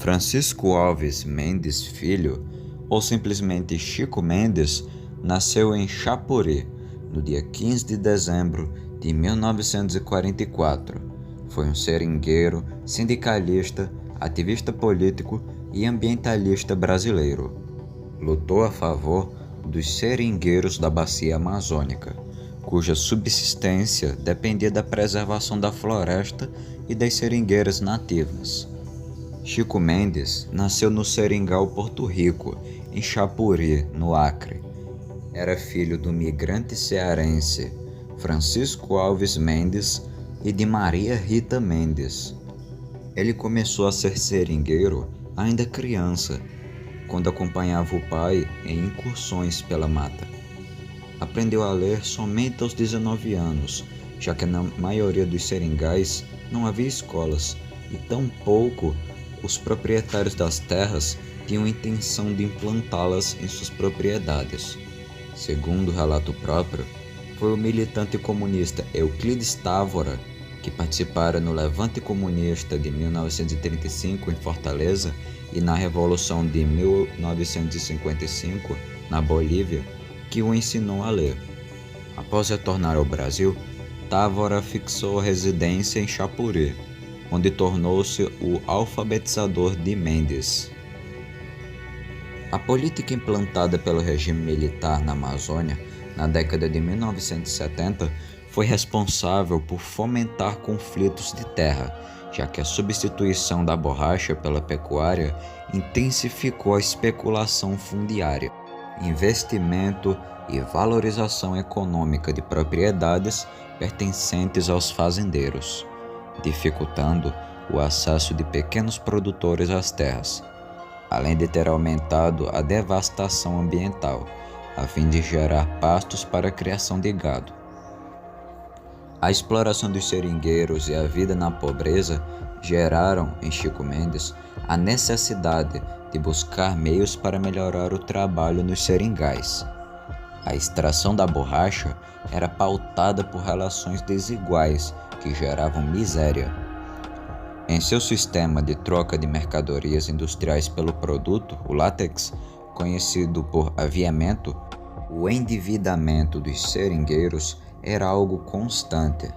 Francisco Alves Mendes Filho, ou simplesmente Chico Mendes, nasceu em Chapuri, no dia 15 de dezembro de 1944. Foi um seringueiro, sindicalista, ativista político e ambientalista brasileiro. Lutou a favor dos seringueiros da Bacia Amazônica, cuja subsistência dependia da preservação da floresta e das seringueiras nativas. Chico Mendes nasceu no Seringal, Porto Rico, em Chapuri, no Acre. Era filho do migrante cearense Francisco Alves Mendes e de Maria Rita Mendes. Ele começou a ser seringueiro ainda criança, quando acompanhava o pai em incursões pela mata. Aprendeu a ler somente aos 19 anos, já que na maioria dos seringais não havia escolas e tampouco os proprietários das terras tinham intenção de implantá-las em suas propriedades. Segundo o relato próprio, foi o militante comunista Euclides Távora, que participara no Levante Comunista de 1935 em Fortaleza e na Revolução de 1955 na Bolívia, que o ensinou a ler. Após retornar ao Brasil, Távora fixou residência em Chapuri, onde tornou-se o alfabetizador de Mendes. A política implantada pelo regime militar na Amazônia na década de 1970 foi responsável por fomentar conflitos de terra, já que a substituição da borracha pela pecuária intensificou a especulação fundiária, investimento e valorização econômica de propriedades pertencentes aos fazendeiros, dificultando o acesso de pequenos produtores às terras, além de ter aumentado a devastação ambiental, a fim de gerar pastos para a criação de gado. A exploração dos seringueiros e a vida na pobreza geraram em Chico Mendes a necessidade de buscar meios para melhorar o trabalho nos seringais. A extração da borracha era pautada por relações desiguais que geravam miséria. Em seu sistema de troca de mercadorias industriais pelo produto, o látex, conhecido por aviamento, o endividamento dos seringueiros era algo constante.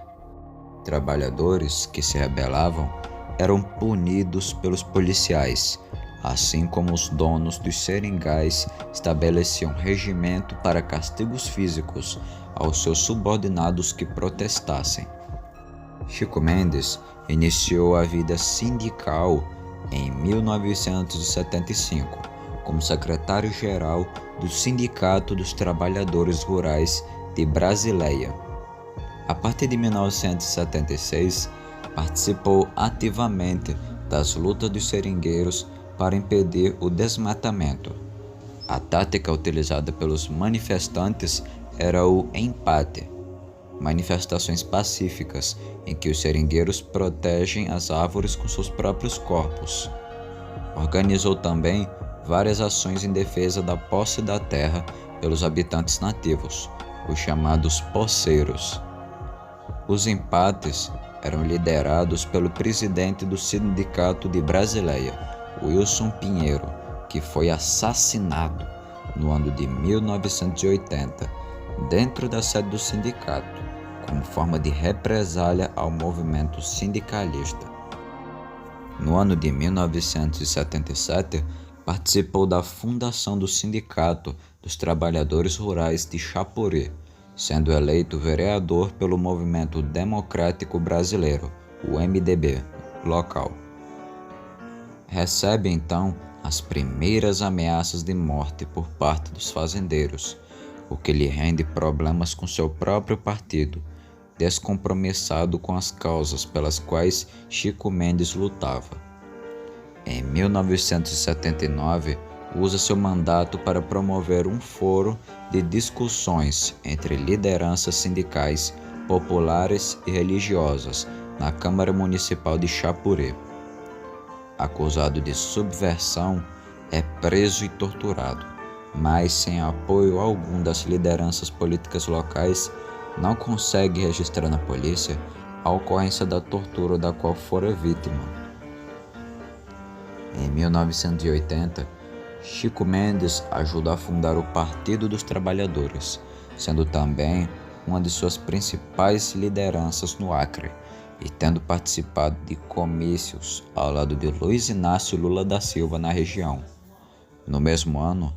Trabalhadores que se rebelavam eram punidos pelos policiais, assim como os donos dos seringais estabeleciam regimento para castigos físicos aos seus subordinados que protestassem. Chico Mendes iniciou a vida sindical em 1975 como secretário-geral do Sindicato dos Trabalhadores Rurais de Brasileia. A partir de 1976, participou ativamente das lutas dos seringueiros para impedir o desmatamento. A tática utilizada pelos manifestantes era o empate, manifestações pacíficas em que os seringueiros protegem as árvores com seus próprios corpos. Organizou também várias ações em defesa da posse da terra pelos habitantes nativos, os chamados poceiros. Os empates eram liderados pelo presidente do Sindicato de Brasileia, Wilson Pinheiro, que foi assassinado no ano de 1980, dentro da sede do sindicato, como forma de represália ao movimento sindicalista. No ano de 1977, participou da fundação do Sindicato dos Trabalhadores Rurais de Chapuri, sendo eleito vereador pelo Movimento Democrático Brasileiro, o MDB, local. Recebe então as primeiras ameaças de morte por parte dos fazendeiros, o que lhe rende problemas com seu próprio partido, descompromissado com as causas pelas quais Chico Mendes lutava. Em 1979, usa seu mandato para promover um fórum de discussões entre lideranças sindicais, populares e religiosas na Câmara Municipal de Chapuri. Acusado de subversão, é preso e torturado, mas sem apoio algum das lideranças políticas locais, não consegue registrar na polícia a ocorrência da tortura da qual fora vítima. Em 1980, Chico Mendes ajudou a fundar o Partido dos Trabalhadores, sendo também uma de suas principais lideranças no Acre e tendo participado de comícios ao lado de Luiz Inácio Lula da Silva na região. No mesmo ano,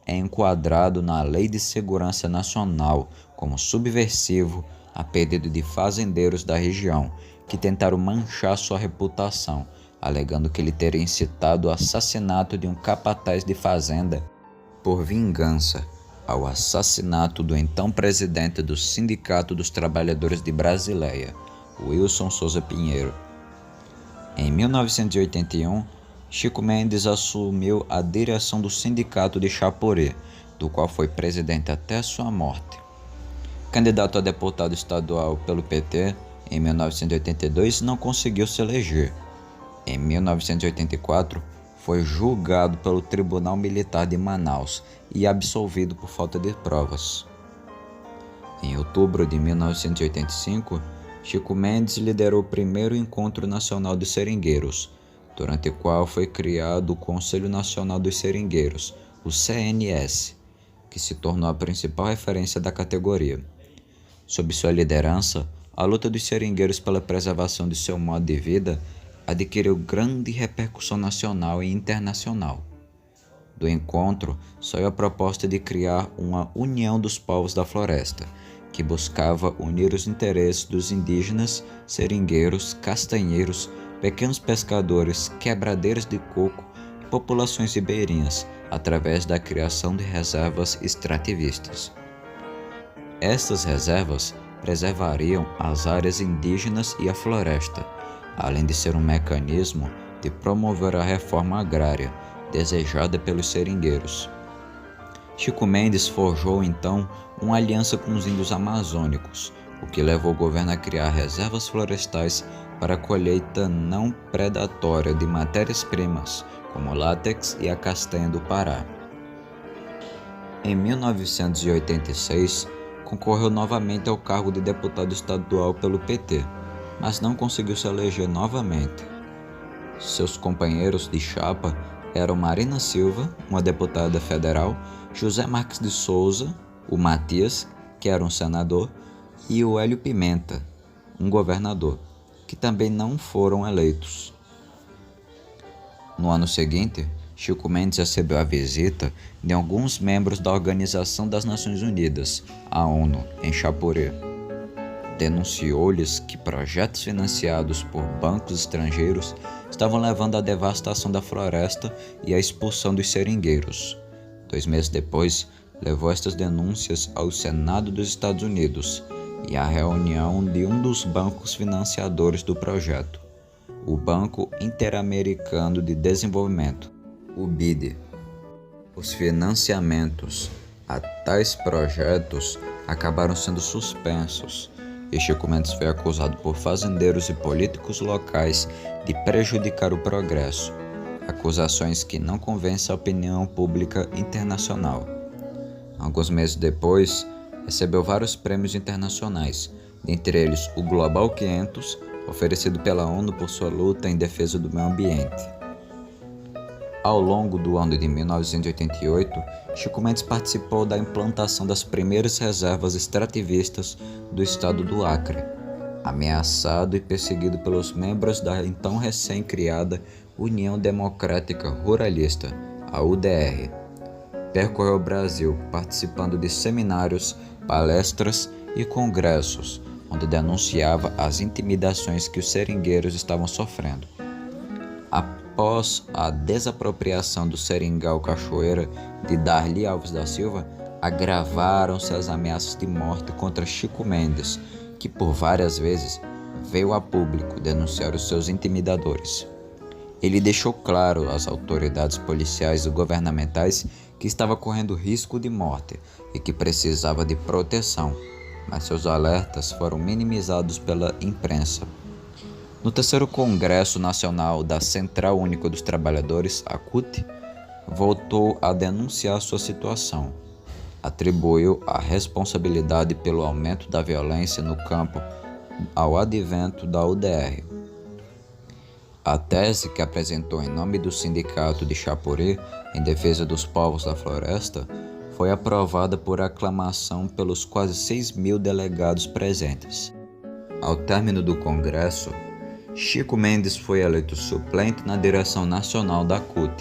é enquadrado na Lei de Segurança Nacional como subversivo a pedido de fazendeiros da região que tentaram manchar sua reputação, alegando que ele teria incitado o assassinato de um capataz de fazenda por vingança ao assassinato do então presidente do Sindicato dos Trabalhadores de Brasileia, Wilson Souza Pinheiro. Em 1981, Chico Mendes assumiu a direção do Sindicato de Chapuri, do qual foi presidente até sua morte. Candidato a deputado estadual pelo PT, em 1982 não conseguiu se eleger. Em 1984, foi julgado pelo Tribunal Militar de Manaus e absolvido por falta de provas. Em outubro de 1985, Chico Mendes liderou o primeiro Encontro Nacional dos Seringueiros, durante o qual foi criado o Conselho Nacional dos Seringueiros, o CNS, que se tornou a principal referência da categoria. Sob sua liderança, a luta dos seringueiros pela preservação de seu modo de vida adquiriu grande repercussão nacional e internacional. Do encontro saiu a proposta de criar uma União dos Povos da Floresta, que buscava unir os interesses dos indígenas, seringueiros, castanheiros, pequenos pescadores, quebradeiros de coco e populações ribeirinhas, através da criação de reservas extrativistas. Estas reservas preservariam as áreas indígenas e a floresta, além de ser um mecanismo de promover a reforma agrária desejada pelos seringueiros. Chico Mendes forjou então uma aliança com os índios amazônicos, o que levou o governo a criar reservas florestais para a colheita não predatória de matérias-primas, como látex e a castanha do Pará. Em 1986, concorreu novamente ao cargo de deputado estadual pelo PT, mas não conseguiu se eleger novamente. Seus companheiros de chapa eram Marina Silva, uma deputada federal, José Marques de Souza, o Matias, que era um senador, e o Hélio Pimenta, um governador, que também não foram eleitos. No ano seguinte, Chico Mendes recebeu a visita de alguns membros da Organização das Nações Unidas, a ONU, em Chapuri. Denunciou-lhes que projetos financiados por bancos estrangeiros estavam levando à devastação da floresta e à expulsão dos seringueiros. 2 meses depois, levou estas denúncias ao Senado dos Estados Unidos e à reunião de um dos bancos financiadores do projeto, o Banco Interamericano de Desenvolvimento, o BID. Os financiamentos a tais projetos acabaram sendo suspensos e Chico Mendes foi acusado por fazendeiros e políticos locais de prejudicar o progresso, acusações que não convencem a opinião pública internacional. Alguns meses depois, recebeu vários prêmios internacionais, dentre eles o Global 500, oferecido pela ONU por sua luta em defesa do meio ambiente. Ao longo do ano de 1988, Chico Mendes participou da implantação das primeiras reservas extrativistas do estado do Acre, ameaçado e perseguido pelos membros da então recém-criada União Democrática Ruralista, a UDR. Percorreu o Brasil participando de seminários, palestras e congressos, onde denunciava as intimidações que os seringueiros estavam sofrendo. Após a desapropriação do Seringal Cachoeira de Darli Alves da Silva, agravaram-se as ameaças de morte contra Chico Mendes, que por várias vezes veio a público denunciar os seus intimidadores. Ele deixou claro às autoridades policiais e governamentais que estava correndo risco de morte e que precisava de proteção, mas seus alertas foram minimizados pela imprensa. No terceiro Congresso Nacional da Central Única dos Trabalhadores, a CUT, voltou a denunciar sua situação. Atribuiu a responsabilidade pelo aumento da violência no campo ao advento da UDR. A tese que apresentou em nome do Sindicato de Chapuri em defesa dos povos da floresta foi aprovada por aclamação pelos quase 6.000 delegados presentes. Ao término do Congresso, Chico Mendes foi eleito suplente na direção nacional da CUT.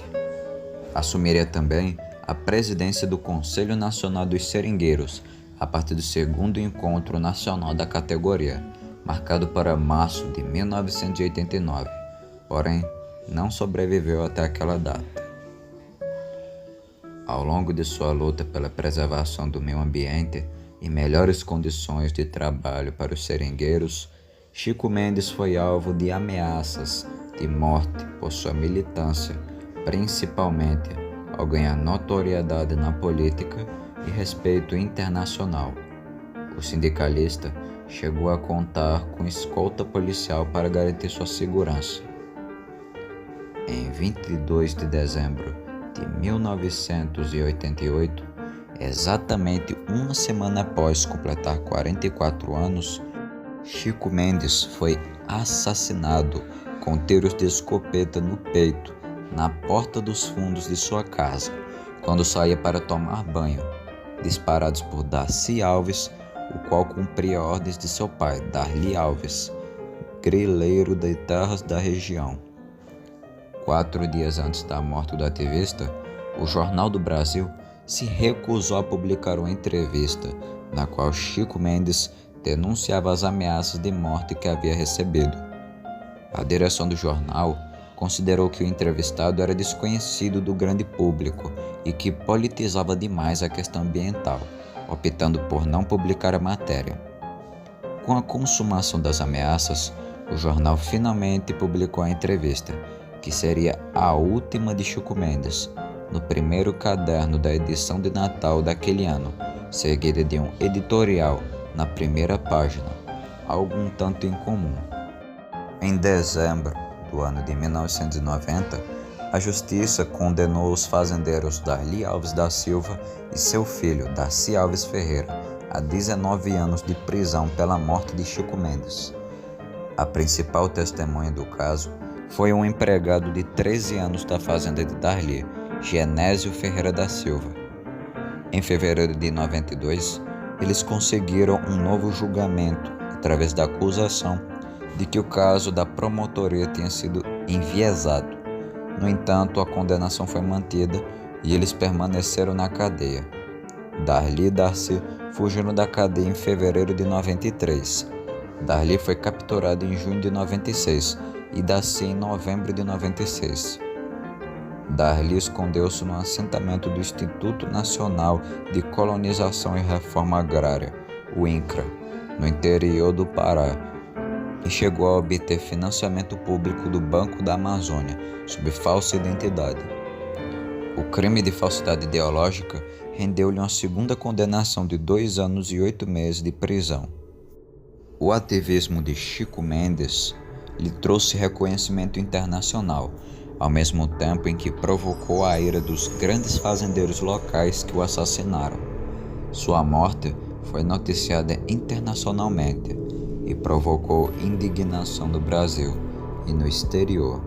Assumiria também a presidência do Conselho Nacional dos Seringueiros a partir do segundo encontro nacional da categoria, marcado para março de 1989, porém não sobreviveu até aquela data. Ao longo de sua luta pela preservação do meio ambiente e melhores condições de trabalho para os seringueiros, Chico Mendes foi alvo de ameaças de morte por sua militância, principalmente ao ganhar notoriedade na política e respeito internacional. O sindicalista chegou a contar com escolta policial para garantir sua segurança. Em 22 de dezembro de 1988, exatamente uma semana após completar 44 anos, Chico Mendes foi assassinado com tiros de escopeta no peito, na porta dos fundos de sua casa, quando saía para tomar banho, disparados por Darcy Alves, o qual cumpria ordens de seu pai, Darli Alves, grileiro de terras da região. 4 dias antes da morte do ativista, o Jornal do Brasil se recusou a publicar uma entrevista na qual Chico Mendes denunciava as ameaças de morte que havia recebido. A direção do jornal considerou que o entrevistado era desconhecido do grande público e que politizava demais a questão ambiental, optando por não publicar a matéria. Com a consumação das ameaças, o jornal finalmente publicou a entrevista, que seria a última de Chico Mendes, no primeiro caderno da edição de Natal daquele ano, seguida de um editorial na primeira página, algo um tanto incomum. Em dezembro do ano de 1990, a Justiça condenou os fazendeiros Darli Alves da Silva e seu filho, Darcy Alves Ferreira, a 19 anos de prisão pela morte de Chico Mendes. A principal testemunha do caso foi um empregado de 13 anos da fazenda de Darli, Genésio Ferreira da Silva. Em fevereiro de 92, eles conseguiram um novo julgamento através da acusação de que o caso da promotoria tinha sido enviesado. No entanto, a condenação foi mantida e eles permaneceram na cadeia. Darli e Darcy fugiram da cadeia em fevereiro de 93. Darli foi capturado em junho de 96 e Darcy em novembro de 96. Darli escondeu-se no assentamento do Instituto Nacional de Colonização e Reforma Agrária, o INCRA, no interior do Pará, e chegou a obter financiamento público do Banco da Amazônia, sob falsa identidade. O crime de falsidade ideológica rendeu-lhe uma segunda condenação de 2 anos e 8 meses de prisão. O ativismo de Chico Mendes lhe trouxe reconhecimento internacional, ao mesmo tempo em que provocou a ira dos grandes fazendeiros locais que o assassinaram. Sua morte foi noticiada internacionalmente e provocou indignação no Brasil e no exterior.